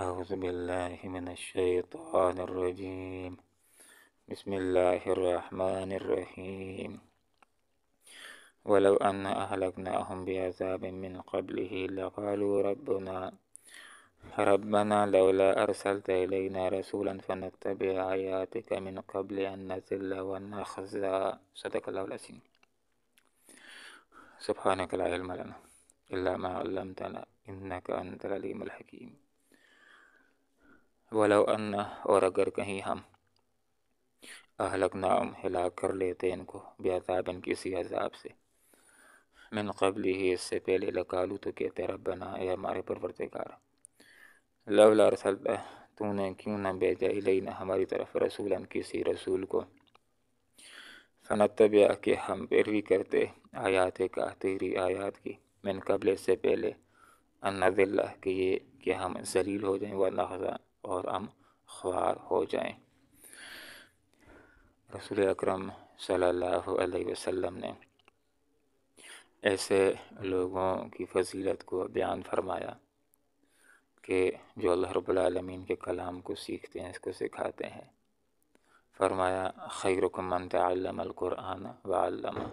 أعوذ بالله من الشيطان الرجيم. بسم الله الرحمن الرحيم. ولو أن أهلكناهم بعذاب من قبله لقالوا ربنا لولا أرسلت إلينا رسولا فنتبع آياتك من قبل أن نذل ونخزى. صدق الله العظيم. سبحانك لا علم لنا إلا ما علمتنا إنك أنت العليم الحكيم. ولو أن اور اگر کہیں ہم اہلکناہم ہلاک کر لیتے ان کو بعذابن کسی عذاب سے من قبل ہی اس سے پہلے لقالو تو کہتے ربنا اے ہمارے پروردگار لولا ارسلت تو نے کیوں نہ بھیجا الینا ہماری طرف رسولا کسی رسول کو فنتبع کہ ہم پیروی کرتے آیات کا تیری آیات کی من قبل اس سے پہلے ان نذل کہ ہم ذلیل ہو جائیں ونخزا اور ہم خوار ہو جائیں۔ رسول اکرم صلی اللہ علیہ وسلم نے ایسے لوگوں کی فضیلت کو بیان فرمایا کہ جو اللہ رب العالمین کے کلام کو سیکھتے ہیں، اس کو سکھاتے ہیں۔ فرمایا خیرکم من تعلم القرآن وعلمہ،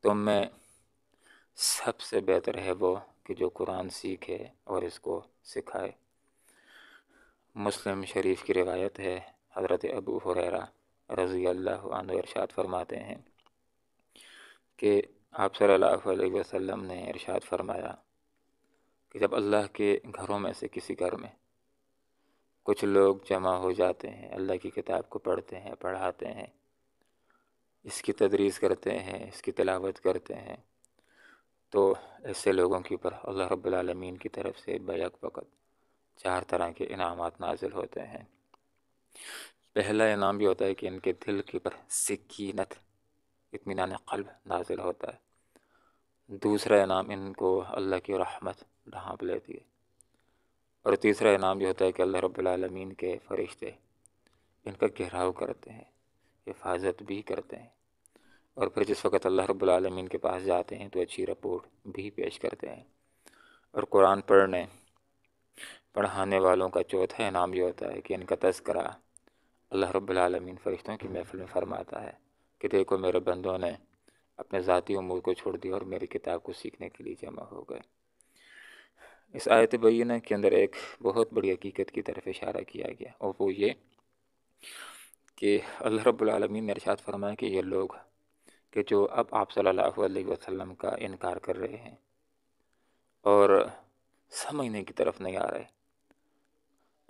تم میں سب سے بہتر ہے وہ کہ جو قرآن سیکھے اور اس کو سکھائے۔ مسلم شریف کی روایت ہے، حضرت ابو ہریرہ رضی اللہ عنہ ارشاد فرماتے ہیں کہ آپ صلی اللہ علیہ وسلم نے ارشاد فرمایا کہ جب اللہ کے گھروں میں سے کسی گھر میں کچھ لوگ جمع ہو جاتے ہیں، اللہ کی کتاب کو پڑھتے ہیں، پڑھاتے ہیں، اس کی تدریس کرتے ہیں، اس کی تلاوت کرتے ہیں، تو ایسے لوگوں کے اوپر اللہ رب العالمین کی طرف سے بیک وقت 4 طرح کے انعامات نازل ہوتے ہیں۔ پہلا انعام یہ ہوتا ہے کہ ان کے دل کے اوپر سکینت، اطمینان قلب نازل ہوتا ہے۔ دوسرا انعام ان کو اللہ کی رحمت ڈھانپ لیتی ہے، اور تیسرا انعام یہ ہوتا ہے کہ اللہ رب العالمین کے فرشتے ان کا گھیراؤ کرتے ہیں، حفاظت بھی کرتے ہیں، اور پھر جس وقت اللہ رب العالمین کے پاس جاتے ہیں تو اچھی رپورٹ بھی پیش کرتے ہیں۔ اور قرآن پڑھانے والوں کا چوتھا انعام یہ ہوتا ہے کہ ان کا تذکرہ اللہ رب العالمین فرشتوں کی محفل میں فرماتا ہے کہ دیکھو میرے بندوں نے اپنے ذاتی امور کو چھوڑ دیا اور میری کتاب کو سیکھنے کے لیے جمع ہو گئے۔ اس آیت بینہ کے اندر ایک بہت بڑی حقیقت کی طرف اشارہ کیا گیا، اور وہ یہ کہ اللہ رب العالمین نے ارشاد فرمایا کہ یہ لوگ کہ جو اب آپ صلی اللہ علیہ وسلم کا انکار کر رہے ہیں اور سمجھنے کی طرف نہیں آ رہے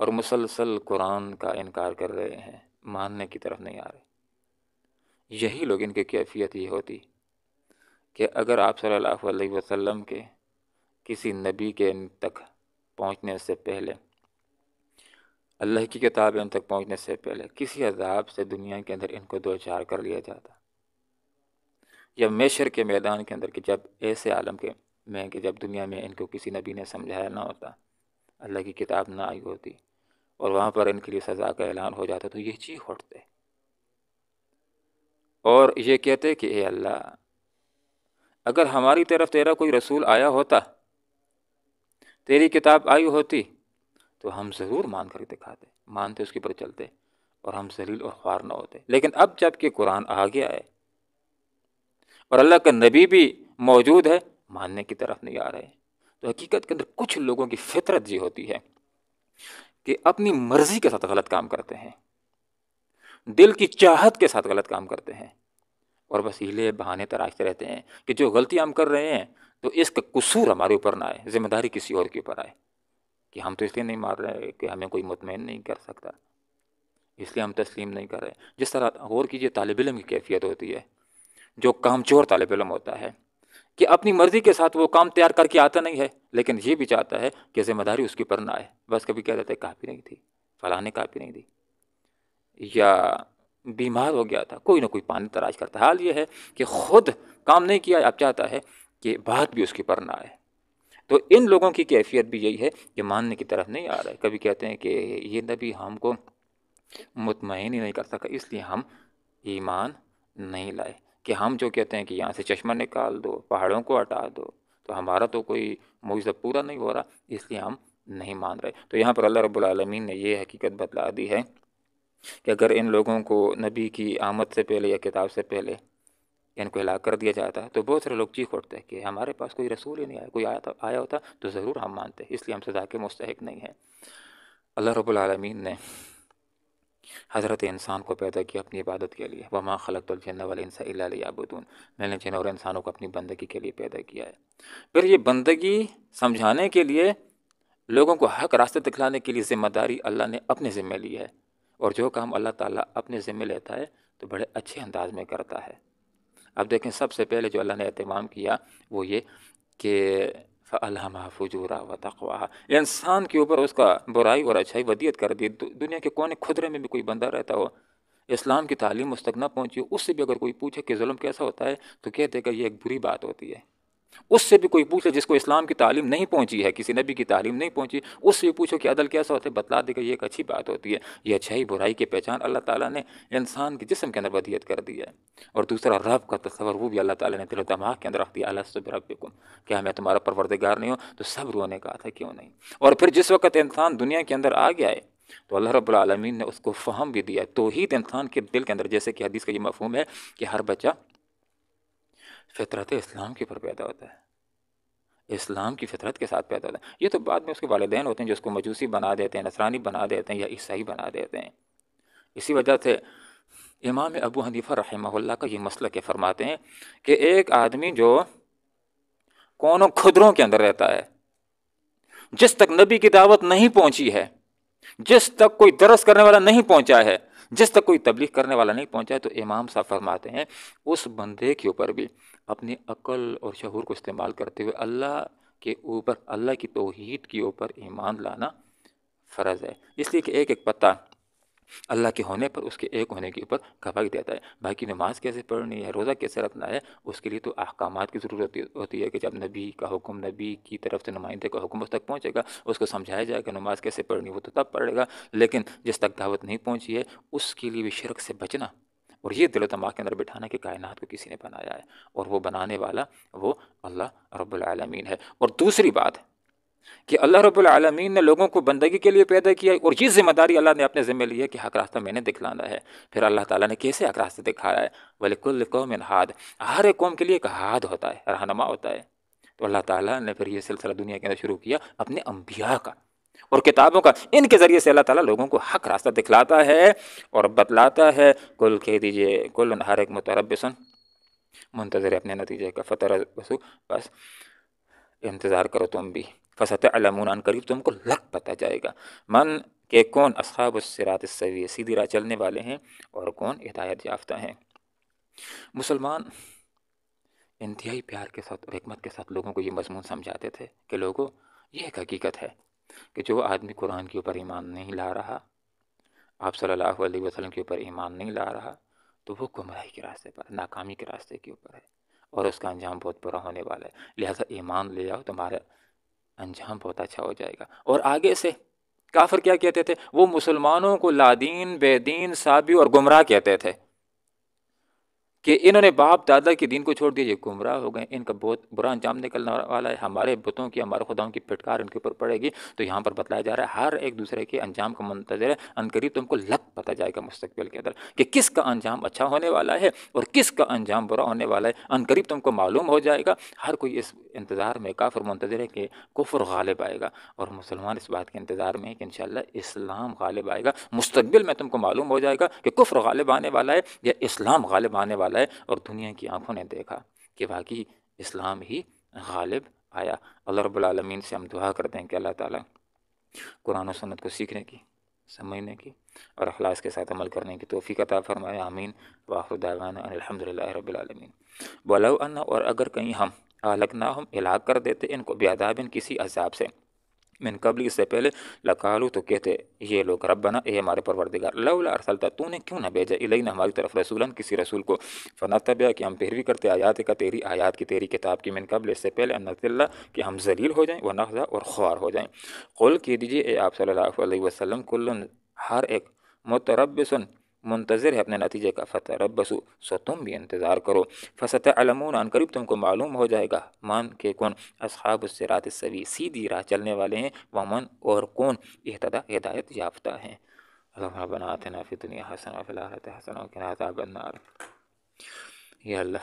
اور مسلسل قرآن کا انکار کر رہے ہیں، ماننے کی طرف نہیں آ رہے، یہی لوگ ان کی کیفیت یہ ہوتی کہ اگر آپ صلی اللہ علیہ وسلم کے کسی نبی کے ان تک پہنچنے سے پہلے، اللہ کی کتاب ان تک پہنچنے سے پہلے کسی عذاب سے دنیا کے اندر ان کو دوچار کر لیا جاتا، یا محشر کے میدان کے اندر کہ جب ایسے عالم کے میں کہ جب دنیا میں ان کو کسی نبی نے سمجھایا نہ ہوتا، اللہ کی کتاب نہ آئی ہوتی، اور وہاں پر ان کے لیے سزا کا اعلان ہو جاتا، تو یہ چیخ اٹھتے اور یہ کہتے کہ اے اللہ، اگر ہماری طرف تیرا کوئی رسول آیا ہوتا، تیری کتاب آئی ہوتی، تو ہم ضرور مان کر دکھاتے، مانتے، اس کے پر چلتے، اور ہم ذلیل اور خوار نہ ہوتے۔ لیکن اب جب کہ قرآن آ گیا ہے اور اللہ کا نبی بھی موجود ہے، ماننے کی طرف نہیں آ رہے۔ تو حقیقت کے اندر کچھ لوگوں کی فطرت یہ ہوتی ہے کہ اپنی مرضی کے ساتھ غلط کام کرتے ہیں، دل کی چاہت کے ساتھ غلط کام کرتے ہیں، اور بس ہیلے بہانے تراشتے رہتے ہیں کہ جو غلطی ہم کر رہے ہیں تو اس کا قصور ہمارے اوپر نہ آئے، ذمہ داری کسی اور کے اوپر آئے، کہ ہم تو اس لیے نہیں مار رہے کہ ہمیں کوئی مطمئن نہیں کر سکتا، اس لیے ہم تسلیم نہیں کر رہے۔ جس طرح غور کیجیے طالب علم کی کیفیت ہوتی ہے، جو کام چور طالب علم ہوتا ہے کہ اپنی مرضی کے ساتھ وہ کام تیار کر کے آتا نہیں ہے، لیکن یہ بھی چاہتا ہے کہ ذمہ داری اس کے اوپر نہ آئے۔ بس کبھی کہہ دیتے کاپی نہیں تھی، فلاں نے کاپی نہیں دی، یا بیمار ہو گیا تھا، کوئی نہ کوئی پانی تلاش کرتا ہے۔ حال یہ ہے کہ خود کام نہیں کیا، اب چاہتا ہے کہ بات بھی اس کے اوپر نہ آئے۔ تو ان لوگوں کی کیفیت بھی یہی ہے کہ ماننے کی طرف نہیں آ رہے۔ کبھی کہتے ہیں کہ یہ نبی ہم کو مطمئن ہی نہیں کر سکا، اس لیے ہم ایمان نہیں لائے، کہ ہم جو کہتے ہیں کہ یہاں سے چشمہ نکال دو، پہاڑوں کو ہٹا دو، تو ہمارا تو کوئی معجزہ پورا نہیں ہو رہا، اس لیے ہم نہیں مان رہے۔ تو یہاں پر اللہ رب العالمین نے یہ حقیقت بتلا دی ہے کہ اگر ان لوگوں کو نبی کی آمد سے پہلے یا کتاب سے پہلے ان کو ہلاک کر دیا جاتا تو بہت سارے لوگ چیخ اٹھتے کہ ہمارے پاس کوئی رسول ہی نہیں آیا، کوئی آیا ہوتا تو ضرور ہم مانتے، اس لیے ہم سزا کے مستحق نہیں ہیں۔ اللہ رب العالمین نے حضرت انسان کو پیدا کیا اپنی عبادت کے لیے، وما خلقت الجن والانس الا لیعبدون، میں نے جن اور انسانوں کو اپنی بندگی کے لیے پیدا کیا ہے۔ پھر یہ بندگی سمجھانے کے لیے، لوگوں کو حق راستے دکھلانے کے لیے ذمہ داری اللہ نے اپنے ذمہ لی ہے، اور جو کام اللہ تعالیٰ اپنے ذمہ لیتا ہے تو بڑے اچھے انداز میں کرتا ہے۔ اب دیکھیں سب سے پہلے جو اللہ نے اہتمام کیا وہ یہ کہ فَأَلْهَمَهَا فُجُورَهَا وَتَقْوَاهَا، انسان کے اوپر اس کا برائی اور اچھائی ودیت کر دی۔ دنیا کے کونے خدرے میں بھی کوئی بندہ رہتا ہو، اسلام کی تعلیم اس تک نہ پہنچی ہو، اس سے بھی اگر کوئی پوچھے کہ ظلم کیسا ہوتا ہے تو کہتے کہ یہ ایک بری بات ہوتی ہے۔ اس سے بھی کوئی پوچھے جس کو اسلام کی تعلیم نہیں پہنچی ہے، کسی نبی کی تعلیم نہیں پہنچی، اس سے بھی پوچھو کہ عدل کیسا ہوتا ہے، بتلا دے کہ یہ ایک اچھی بات ہوتی ہے۔ یہ اچھائی برائی کی پہچان اللہ تعالیٰ نے انسان کے جسم کے اندر ودیت کر دی ہے۔ اور دوسرا رب کا تصور وہ بھی اللہ تعالیٰ نے دل و دماغ کے اندر رکھ دیا، الست بربکم، کیا میں تمہارا پروردگار نہیں ہوں؟ تو سب رونے کا تھا کیوں نہیں۔ اور پھر جس وقت انسان دنیا کے اندر آ گیا ہے تو اللہ رب العالمین نے اس کو فہم بھی دیا ہے۔ توحید انسان کے دل کے اندر، جیسے کہ حدیث کا یہ مفہوم ہے کہ ہر بچہ فطرت اسلام کے اوپر پیدا ہوتا ہے، اسلام کی فطرت کے ساتھ پیدا ہوتا ہے۔ یہ تو بعد میں اس کے والدین ہوتے ہیں جو اس کو مجوسی بنا دیتے ہیں، نصرانی بنا دیتے ہیں، یا عیسائی بنا دیتے ہیں۔ اسی وجہ سے امام ابو حنیفہ رحمہ اللہ کا یہ مسلک ہے، فرماتے ہیں کہ ایک آدمی جو کونوں خدروں کے اندر رہتا ہے، جس تک نبی کی دعوت نہیں پہنچی ہے، جس تک کوئی درس کرنے والا نہیں پہنچا ہے، جس تک کوئی تبلیغ کرنے والا نہیں پہنچا ہے، تو امام صاحب فرماتے ہیں اس بندے کے اوپر بھی اپنی عقل اور شعور کو استعمال کرتے ہوئے اللہ کے اوپر، اللہ کی توحید کے اوپر ایمان لانا فرض ہے۔ اس لیے کہ ایک ایک پتہ اللہ کے ہونے پر اس کے ایک ہونے کے اوپر گواہی دیتا ہے۔ باقی نماز کیسے پڑھنی ہے، روزہ کیسے رکھنا ہے، اس کے لیے تو احکامات کی ضرورت ہوتی ہے کہ جب نبی کا حکم، نبی کی طرف سے نمائندے کا حکم اس تک پہنچے گا، اس کو سمجھایا جائے کہ نماز کیسے پڑھنی، وہ تو تب پڑھے گا۔ لیکن جس تک دعوت نہیں پہنچی ہے اس کے لیے بھی شرک سے بچنا، اور یہ دل و دماغ کے اندر بٹھانا کہ کائنات کو کسی نے بنایا ہے، اور وہ بنانے والا وہ اللہ رب العالمین ہے۔ اور دوسری بات کہ اللہ رب العالمین نے لوگوں کو بندگی کے لیے پیدا کیا، اور یہ ذمہ داری اللہ نے اپنے ذمہ لی ہے کہ حق راستہ میں نے دکھلانا ہے۔ پھر اللہ تعالیٰ نے کیسے حق راستہ دکھایا ہے؟ وَلِكُلِّ قَوْمٍ ہاد، ہر ایک قوم کے لیے ایک ہاد ہوتا ہے، رہنما ہوتا ہے۔ تو اللہ تعالیٰ نے پھر یہ سلسلہ دنیا کے اندر شروع کیا اپنے انبیاء کا اور کتابوں کا، ان کے ذریعے سے اللہ تعالیٰ لوگوں کو حق راستہ دکھلاتا ہے اور بتلاتا ہے۔ کل کہہ دیجئے کل ہر ایک متربص، منتظر اپنے نتیجے کا، فتربصوا، بس انتظار کرو تم بھی، فستعلمون، ان قریب تم کو لگ پتہ جائے گا، من کہ کون اصحاب الصراط السوی، سیدھی راہ چلنے والے ہیں، اور کون ہدایت یافتہ ہیں۔ مسلمان انتہائی پیار کے ساتھ اور حکمت کے ساتھ لوگوں کو یہ مضمون سمجھاتے تھے کہ لوگوں، یہ ایک حقیقت ہے کہ جو آدمی قرآن کے اوپر ایمان نہیں لا رہا، آپ صلی اللہ علیہ وسلم کے اوپر ایمان نہیں لا رہا، تو وہ گمراہی کے راستے پر، ناکامی کے راستے کے اوپر ہے، اور اس کا انجام بہت برا ہونے والا ہے۔ لہٰذا ایمان لے آؤ، تمہارا انجام بہت اچھا ہو جائے گا۔ اور آگے سے کافر کیا کہتے تھے؟ وہ مسلمانوں کو لادین، بے دین، سابی اور گمراہ کہتے تھے کہ انہوں نے باپ دادا کے دین کو چھوڑ دیا، یہ گمراہ ہو گئے، ان کا بہت برا انجام نکلنے والا ہے، ہمارے بتوں کی، ہمارے خداؤں کی پھٹکار ان کے اوپر پڑے گی۔ تو یہاں پر بتلایا جا رہا ہے ہر ایک دوسرے کے انجام کا منتظر ہے، ان قریب تم کو لگ پتہ جائے گا مستقبل کے اندر کہ کس کا انجام اچھا ہونے والا ہے اور کس کا انجام برا ہونے والا ہے، ان قریب تم کو معلوم ہو جائے گا۔ ہر کوئی اس انتظار میں، کافر منتظر ہے کہ کفر غالب آئے گا، اور مسلمان اس بات کے انتظار میں ہے کہ انشاءاللہ اسلام غالب آئے گا۔ مستقبل میں تم کو معلوم ہو جائے گا کہ کفر غالب آنے والا ہے یا اسلام غالب آنے والا ہے، اور دنیا کی آنکھوں نے دیکھا کہ واقعی اسلام ہی غالب آیا۔ اللہ رب العالمین سے ہم دعا کرتے ہیں کہ اللہ تعالیٰ قرآن و سنت کو سیکھنے کی، سمجھنے کی اور اخلاص کے ساتھ عمل کرنے کی توفیق عطا فرمائے، آمین۔ وآخر دعوانا ان الحمدللہ رب العالمین۔ ولو ان، اور اگر کہیں ہم اہلکناہم، ہلاک کر دیتے ان کو، بعذاب، کسی عذاب سے، من قبل، اس سے پہلے، لقالو، تو کہتے یہ لوگ، ربنا، اے ہمارے پروردگار، لولا ارسلت، تو نے کیوں نہ بھیجا، الینا، ہماری طرف، رسولاً، کسی رسول کو، فنتبع، کہ ہم پیروی کرتے آیات کا، تیری آیات کی، تیری کتاب کی، من قبل، اس سے پہلے، ان نذل، کہ ہم ذلیل ہو جائیں، ونخزع، اور خوار ہو جائیں۔ قل، کہہ دیجیے اے آپ صلی اللہ علیہ وسلم، کل، ہر ایک، متربص، منتظر ہے اپنے نتیجے کا، فتربصوا، سو تم بھی انتظار کرو، فستعلمون، ان قریب تم کو معلوم ہو جائے گا، مان کے کون، اصحاب الصراط السوی، سیدھی راہ چلنے والے ہیں، ومن، اور کون، اہتدی، ہدایت یافتہ ہیں۔ اللہم ربنا آتنا فی الدنیا حسنہ وفی الآخرۃ حسنہ وقنا عذاب النار۔ یا اللہ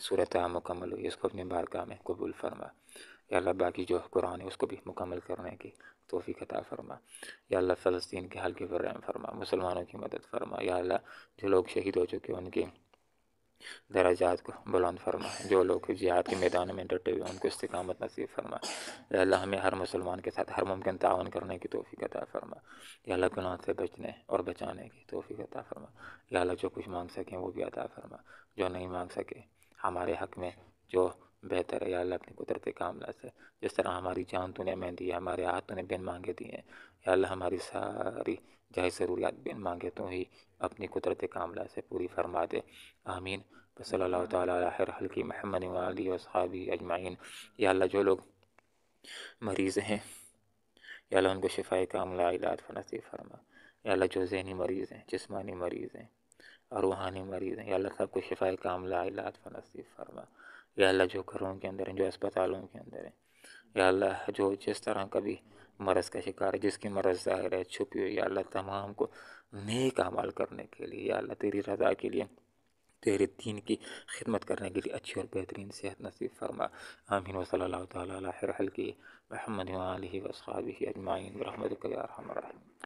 صورت مکمل ہوئی، اس کو اپنی بارگاہ میں قبول فرما۔ یا اللہ باقی جو قرآن ہے اس کو بھی مکمل کرنے کی توفیق عطا فرما۔ یا اللہ فلسطین کے حال کی پر رحم فرما، مسلمانوں کی مدد فرما۔ یا اللہ جو لوگ شہید ہو چکے ان کے درجات کو بلند فرما، جو لوگ جہاد کے میدان میں ڈٹے ہوئے ان کو استقامت نصیب فرما۔ یا اللہ ہمیں ہر مسلمان کے ساتھ ہر ممکن تعاون کرنے کی توفیق عطا فرما۔ یا اللہ گناہ سے بچنے اور بچانے کی توفیق عطا فرما۔ یا اللہ جو کچھ مانگ سکیں وہ بھی عطا فرما، جو نہیں مانگ سکے ہمارے حق میں جو بہتر ہے، یا اللہ اپنی قدرت کاملہ سے، جس طرح ہماری جان تو نے ہمیں دی ہے، ہمارے ہاتھ تو نے بن مانگے دیے ہیں، یا اللہ ہماری ساری جائز ضروریات بن مانگے تو ہی اپنی قدرت کاملہ سے پوری فرما دے۔ آمین۔ صلی اللہ تعالیٰ علی خیر خلقہ محمد وآلہ وصحابہ اجمعین۔ یا اللہ جو لوگ مریض ہیں یا اللہ ان کو شفائے کاملہ علاج نصیب فرما۔ یا اللہ جو ذہنی مریض ہیں، جسمانی مریض ہیں اور روحانی مریض ہیں، یا اللہ سب کو شفائے کاملہ علاج نصیب فرما۔ یا اللہ جو گھروں کے اندر ہیں، جو اسپتالوں کے اندر ہیں، یا اللہ جو جس طرح کا بھی مرض کا شکار ہے، جس کی مرض ظاہر ہے چھپی ہوئی، یا اللہ تمام کو نیک اعمال کرنے کے لیے، یا اللہ تیری رضا کے لیے، تیرے دین کی خدمت کرنے کے لیے اچھی اور بہترین صحت نصیب فرما۔ آمین۔ وصلی اللہ تعالیٰ علی خیر خلقہ محمد وآلہ وصحبہ اجمعین برحمتک یا ارحم الراحمین۔